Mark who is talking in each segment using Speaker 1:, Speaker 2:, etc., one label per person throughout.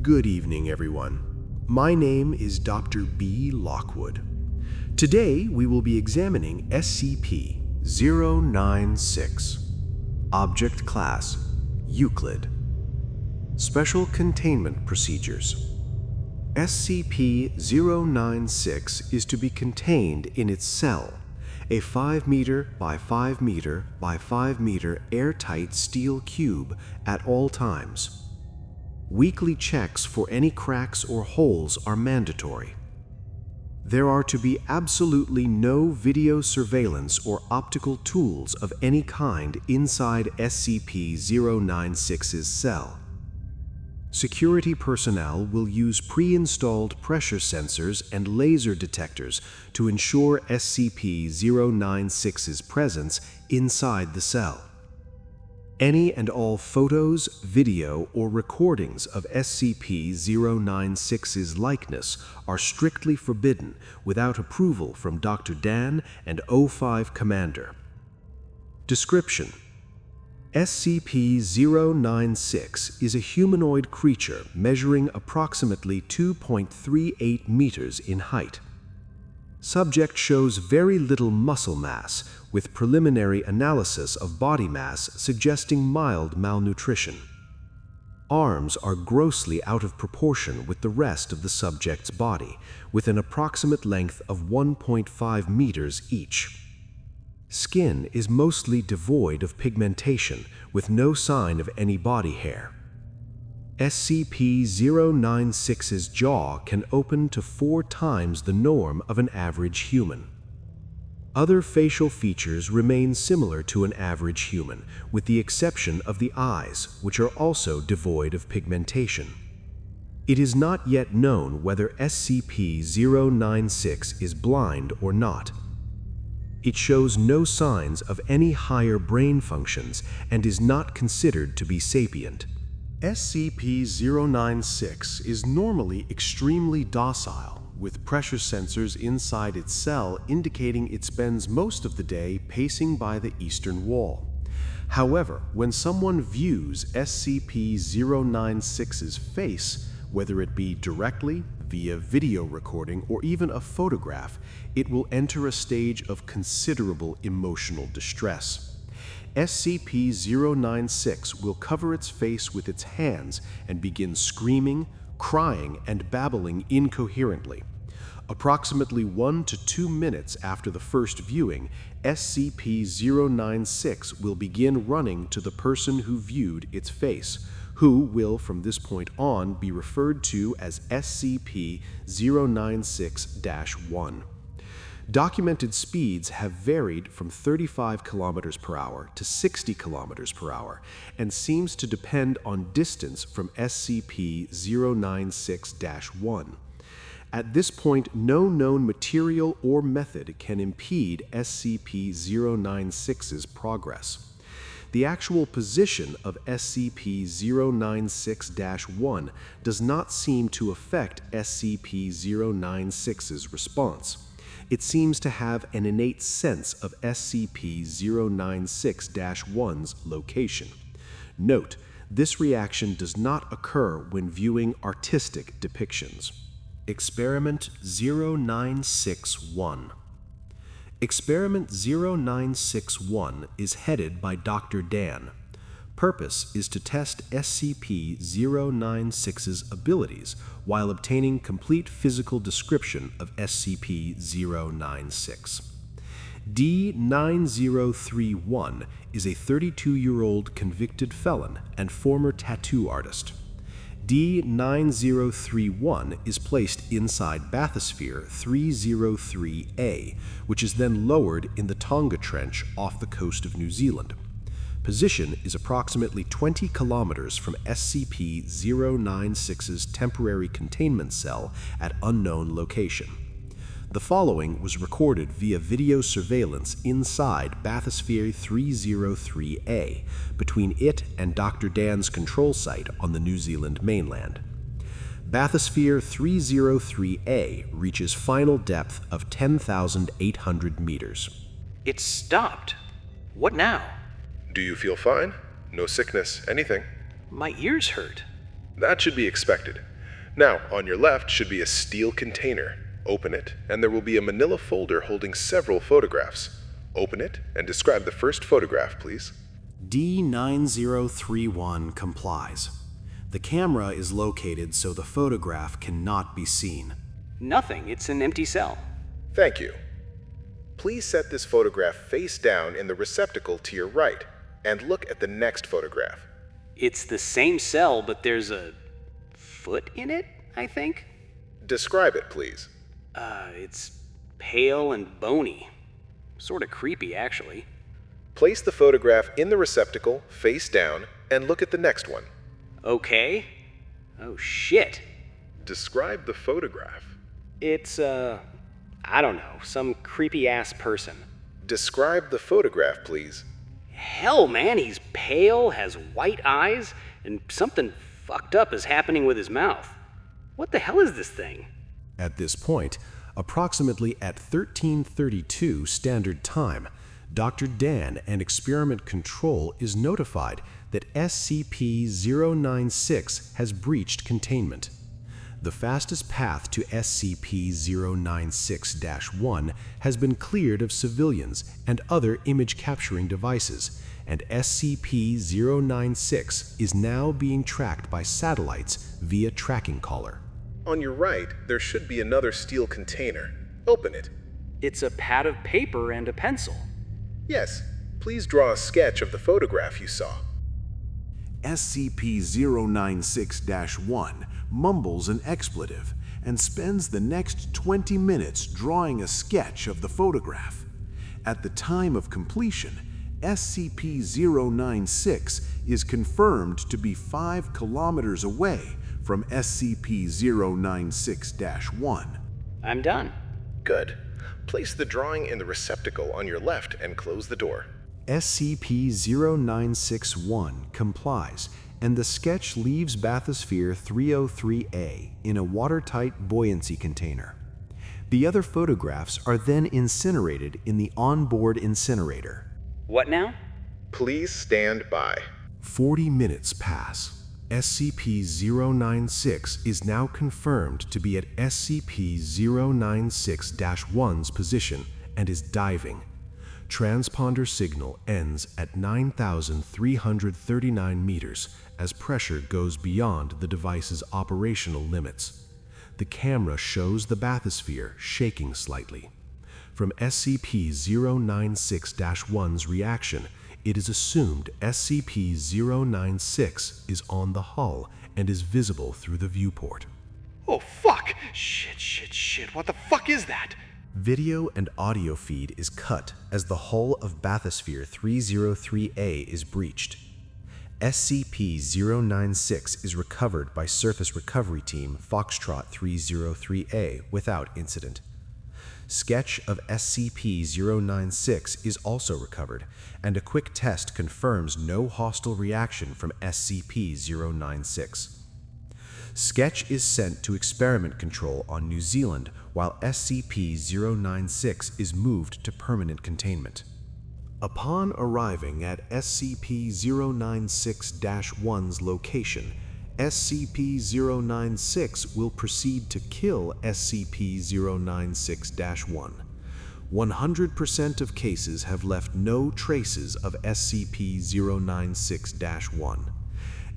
Speaker 1: Good evening, everyone. My name is Dr. B. Lockwood. Today, we will be examining SCP-096. Object Class: Euclid. Special Containment Procedures. SCP-096 is to be contained in its cell, a 5 meter by 5 meter by 5 meter airtight steel cube at all times. Weekly checks for any cracks or holes are mandatory. There are to be absolutely no video surveillance or optical tools of any kind inside SCP-096's cell. Security personnel will use pre-installed pressure sensors and laser detectors to ensure SCP-096's presence inside the cell. Any and all photos, video, or recordings of SCP-096's likeness are strictly forbidden without approval from Dr. Dan and O5 Commander. Description: SCP-096 is a humanoid creature measuring approximately 2.38 meters in height. Subject shows very little muscle mass, with preliminary analysis of body mass suggesting mild malnutrition. Arms are grossly out of proportion with the rest of the subject's body, with an approximate length of 1.5 meters each. Skin is mostly devoid of pigmentation, with no sign of any body hair. SCP-096's jaw can open to 4 times the norm of an average human. Other facial features remain similar to an average human, with the exception of the eyes, which are also devoid of pigmentation. It is not yet known whether SCP-096 is blind or not. It shows no signs of any higher brain functions and is not considered to be sapient. SCP-096 is normally extremely docile, with pressure sensors inside its cell indicating it spends most of the day pacing by the eastern wall. However, when someone views SCP-096's face, whether it be directly, via video recording, or even a photograph, it will enter a stage of considerable emotional distress. SCP-096 will cover its face with its hands and begin screaming, crying, and babbling incoherently. Approximately 1 to 2 minutes after the first viewing, SCP-096 will begin running to the person who viewed its face, who will from this point on be referred to as SCP-096-1. Documented speeds have varied from 35 km per hour to 60 km per hour and seems to depend on distance from SCP-096-1. At this point, no known material or method can impede SCP-096's progress. The actual position of SCP-096-1 does not seem to affect SCP-096's response. It seems to have an innate sense of SCP-096-1's location. Note, this reaction does not occur when viewing artistic depictions. Experiment 0961. Experiment 0961 is headed by Dr. Dan. Purpose is to test SCP-096's abilities while obtaining complete physical description of SCP-096. D-9031 is a 32-year-old convicted felon and former tattoo artist. D-9031 is placed inside Bathysphere 303A, which is then lowered in the Tonga Trench off the coast of New Zealand. Position is approximately 20 kilometers from SCP-096's temporary containment cell at unknown location. The following was recorded via video surveillance inside Bathysphere 303A, between it and Dr. Dan's control site on the New Zealand mainland. Bathysphere 303A reaches final depth of 10,800 meters.
Speaker 2: It's stopped. What now?
Speaker 3: Do you feel fine? No sickness, anything?
Speaker 2: My ears hurt.
Speaker 3: That should be expected. Now, on your left should be a steel container. Open it, and there will be a manila folder holding several photographs. Open it and describe the first photograph, please.
Speaker 1: D9031 complies. The camera is located so the photograph cannot be seen.
Speaker 2: Nothing, it's an empty cell.
Speaker 3: Thank you. Please set this photograph face down in the receptacle to your right, and look at the next photograph.
Speaker 2: It's the same cell, but there's a foot in it, I think?
Speaker 3: Describe it, please.
Speaker 2: It's pale and bony. Sort of creepy, actually.
Speaker 3: Place the photograph in the receptacle, face down, and look at the next one.
Speaker 2: Okay. Oh, shit.
Speaker 3: Describe the photograph.
Speaker 2: It's, I don't know, some creepy-ass person.
Speaker 3: Describe the photograph, please.
Speaker 2: Hell, man, he's pale, has white eyes, and something fucked up is happening with his mouth. What the hell is this thing?
Speaker 1: At this point, approximately at 1332 Standard Time, Dr. Dan and Experiment Control is notified that SCP-096 has breached containment. The fastest path to SCP-096-1 has been cleared of civilians and other image-capturing devices, and SCP-096 is now being tracked by satellites via tracking collar.
Speaker 3: On your right, there should be another steel container. Open it.
Speaker 2: It's a pad of paper and a pencil.
Speaker 3: Yes, please draw a sketch of the photograph you saw.
Speaker 4: SCP-096-1 mumbles an expletive and spends the next 20 minutes drawing a sketch of the photograph. At the time of completion, SCP-096 is confirmed to be 5 kilometers away from SCP-096-1.
Speaker 2: I'm done.
Speaker 3: Good. Place the drawing in the receptacle on your left and close the door.
Speaker 1: SCP-096-1 complies, and the sketch leaves Bathysphere 303A in a watertight buoyancy container. The other photographs are then incinerated in the onboard incinerator.
Speaker 2: What now?
Speaker 3: Please stand by.
Speaker 1: 40 minutes pass. SCP-096 is now confirmed to be at SCP-096-1's position and is diving. Transponder signal ends at 9,339 meters as pressure goes beyond the device's operational limits. The camera shows the bathysphere shaking slightly. From SCP-096-1's reaction, it is assumed SCP-096 is on the hull and is visible through the viewport.
Speaker 5: Oh, fuck! Shit. What the fuck is that?
Speaker 1: Video and audio feed is cut as the hull of Bathysphere 303A is breached. SCP-096 is recovered by Surface Recovery Team Foxtrot 303A without incident. Sketch of SCP-096 is also recovered, and a quick test confirms no hostile reaction from SCP-096. Sketch is sent to Experiment Control on New Zealand while SCP-096 is moved to permanent containment. Upon arriving at SCP-096-1's location, SCP-096 will proceed to kill SCP-096-1. 100% of cases have left no traces of SCP-096-1.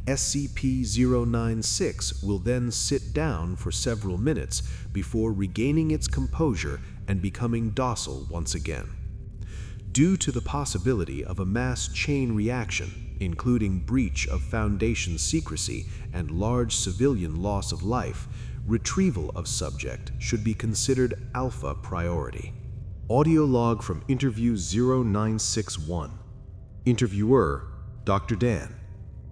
Speaker 1: SCP-096 will then sit down for several minutes before regaining its composure and becoming docile once again. Due to the possibility of a mass chain reaction, including breach of Foundation secrecy and large civilian loss of life, retrieval of subject should be considered alpha priority. Audio log from Interview 0961. Interviewer, Dr. Dan.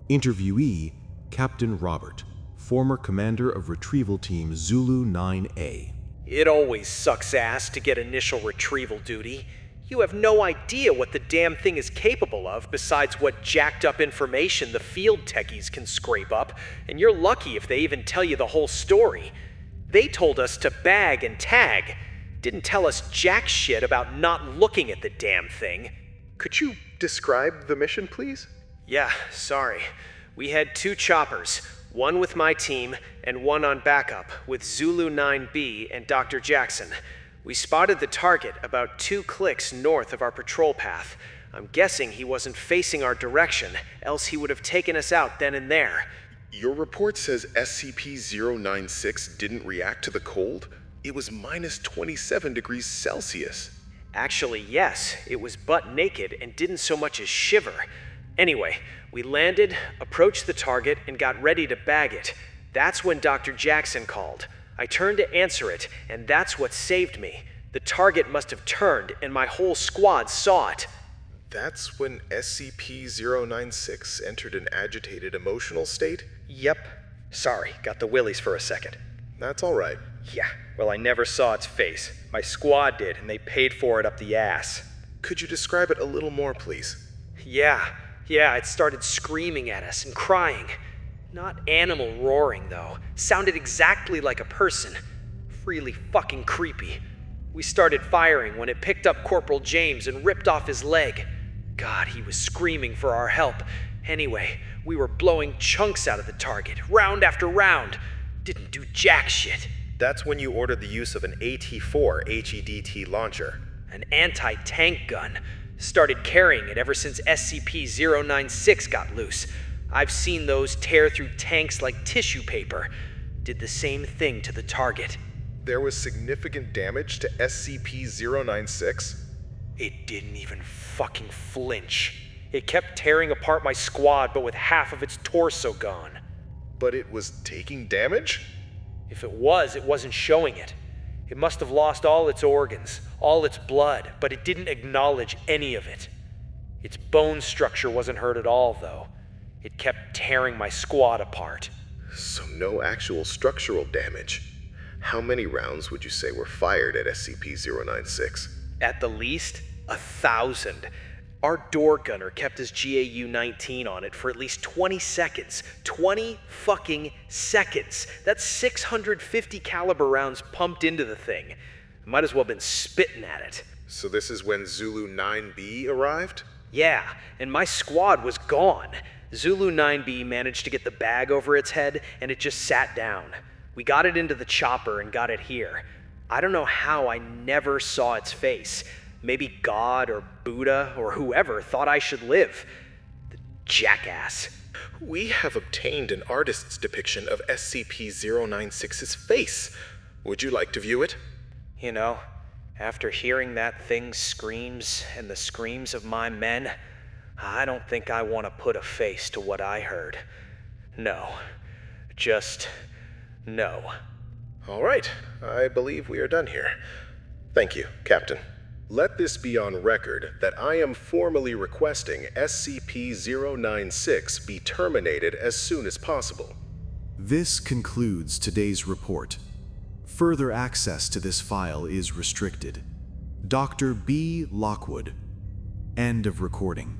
Speaker 1: Interviewee, Captain Robert, former commander of Retrieval Team Zulu 9A.
Speaker 5: It always sucks ass to get initial retrieval duty. You have no idea what the damn thing is capable of besides what jacked up information the field techies can scrape up, and you're lucky if they even tell you the whole story. They told us to bag and tag, didn't tell us jack shit about not looking at the damn thing.
Speaker 3: Could you describe the mission, please?
Speaker 5: Yeah, sorry. We had 2 choppers, one with my team and one on backup with Zulu 9B and Dr. Jackson. We spotted the target about 2 clicks north of our patrol path. I'm guessing he wasn't facing our direction, else he would have taken us out then and there.
Speaker 3: Your report says SCP-096 didn't react to the cold? It was minus 27 degrees Celsius.
Speaker 5: Actually, yes, it was butt naked and didn't so much as shiver. Anyway, we landed, approached the target, and got ready to bag it. That's when Dr. Jackson called. I turned to answer it, and that's what saved me. The target must have turned, and my whole squad saw it.
Speaker 3: That's when SCP-096 entered an agitated emotional state?
Speaker 5: Yep. Sorry, got the willies for a second.
Speaker 3: That's all right.
Speaker 6: Yeah, well, I never saw its face. My squad did, and they paid for it up the ass.
Speaker 3: Could you describe it a little more, please?
Speaker 5: Yeah, it started screaming at us and crying. Not animal roaring, though. Sounded exactly like a person. Really fucking creepy. We started firing when it picked up Corporal James and ripped off his leg. God, he was screaming for our help. Anyway, we were blowing chunks out of the target, round after round. Didn't do jack shit.
Speaker 3: That's when you ordered the use of an AT-4 HEDT launcher.
Speaker 5: An anti-tank gun. Started carrying it ever since SCP-096 got loose. I've seen those tear through tanks like tissue paper. Did the same thing to the target.
Speaker 3: There was significant damage to SCP-096?
Speaker 5: It didn't even fucking flinch. It kept tearing apart my squad, but with half of its torso gone.
Speaker 3: But it was taking damage?
Speaker 5: If it wasn't showing it. It must have lost all its organs, all its blood, but it didn't acknowledge any of it. Its bone structure wasn't hurt at all, though. It kept tearing my squad apart.
Speaker 3: So no actual structural damage. How many rounds would you say were fired at SCP-096?
Speaker 5: At the least, 1,000. Our door gunner kept his GAU-19 on it for at least 20 seconds. 20 fucking seconds. That's 650 caliber rounds pumped into the thing. Might as well have been spitting at it.
Speaker 3: So this is when Zulu 9B arrived?
Speaker 5: Yeah, and my squad was gone. Zulu 9B managed to get the bag over its head, and it just sat down. We got it into the chopper and got it here. I don't know how I never saw its face. Maybe God or Buddha or whoever thought I should live. The jackass.
Speaker 3: We have obtained an artist's depiction of SCP-096's face. Would you like to view it?
Speaker 5: You know, after hearing that thing's screams and the screams of my men, I don't think I want to put a face to what I heard. No. Just no.
Speaker 3: All right. I believe we are done here. Thank you, Captain. Let this be on record that I am formally requesting SCP-096 be terminated as soon as possible.
Speaker 4: This concludes today's report. Further access to this file is restricted. Dr. B. Lockwood. End of recording.